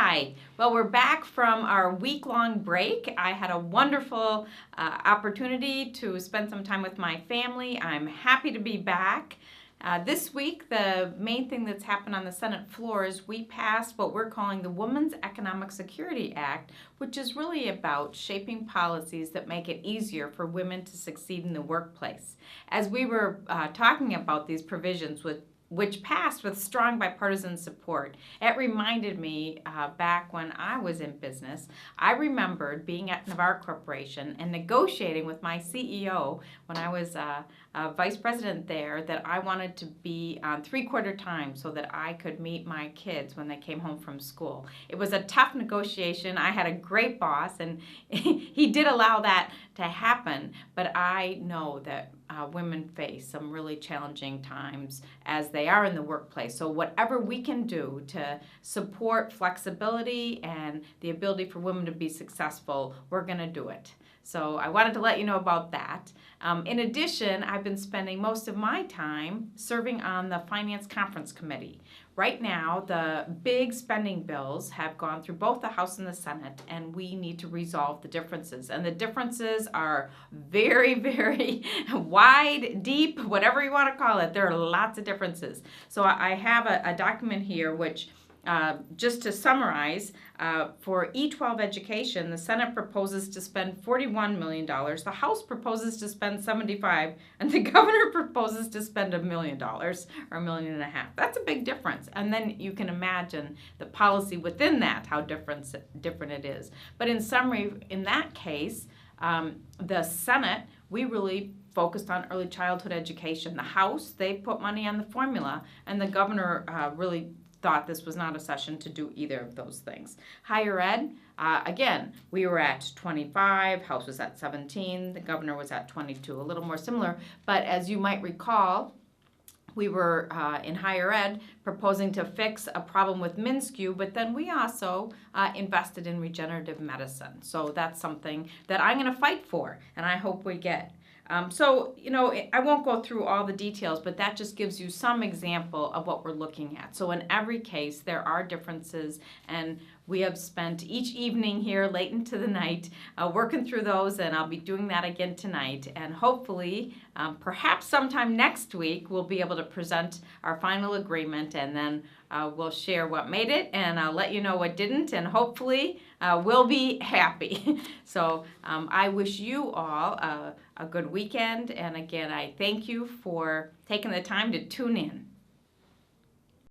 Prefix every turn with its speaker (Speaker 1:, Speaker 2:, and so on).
Speaker 1: Hi. Well, we're back from our week-long break. I had a wonderful opportunity to spend some time with my family. I'm happy to be back. This week, the main thing that's happened on the Senate floor is we passed what we're calling the Women's Economic Security Act, which is really about shaping policies that make it easier for women to succeed in the workplace. As we were talking about these provisions which passed with strong bipartisan support. It reminded me back when I was in business, I remembered being at Navarre Corporation and negotiating with my CEO when I was vice president there that I wanted to be on 3/4 time so that I could meet my kids when they came home from school. It was a tough negotiation. I had a great boss and he did allow that to happen, but I know that women face some really challenging times as they are in the workplace. So whatever we can do to support flexibility and the ability for women to be successful, we're going to do it. So I wanted to let you know about that. In addition, I've been spending most of my time serving on the Finance Conference Committee. Right now, the big spending bills have gone through both the House and the Senate, and we need to resolve the differences. And the differences are very, very wide, deep, whatever you want to call it. There are lots of differences. So I have a document here which just to summarize, for E12 education, the Senate proposes to spend $41 million, the House proposes to spend $75, and the governor proposes to spend $1 million or $1.5 million. That's a big difference. And then you can imagine the policy within that, how different it is. But in summary, in that case, the Senate, we really focused on early childhood education. The House, they put money on the formula, and the governor really thought this was not a session to do either of those things. Higher ed, again, we were at 25, House was at 17, the governor was at 22, a little more similar. But as you might recall, we were in higher ed proposing to fix a problem with MnSCU, but then we also invested in regenerative medicine. So that's something that I'm going to fight for, and I hope we get. So, I won't go through all the details, but that just gives you some example of what we're looking at. So in every case, there are differences, and we have spent each evening here late into the night working through those, and I'll be doing that again tonight. And hopefully, perhaps sometime next week, we'll be able to present our final agreement, and then we'll share what made it, and I'll let you know what didn't, and hopefully we'll be happy. So I wish you all a good weekend, and again, I thank you for taking the time to tune in.